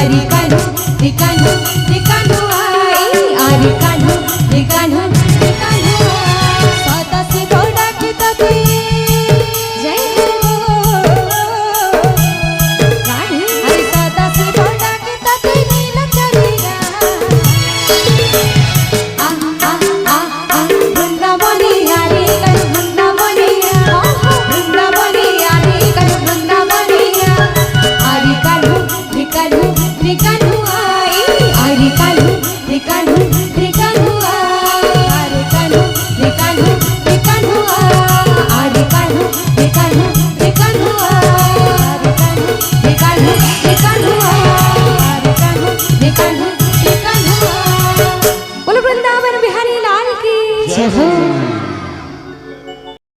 आरे कान्हू रे कान्हू रे कान्हू आई आरे कान्हू रे कान्हू रे कान्हू सदा से बड़ा के तते जय हो रानी अरे सदा से बड़ा के तते नीला चलेगा आ आ आ आ वृंदावनी आरे कान्हू वृंदावनी वृंदावनी आरे कान्हू वृंदावनी आरे कान्हू रे कान्हू रे कान्हू आई आरे कान्हू रे कान्हू रे कान्हू आरे कान्हू रे कान्हू रे कान्हू आरे कान्हू रे कान्हू रे कान्हू आरे कान्हू रे कान्हू रे कान्हू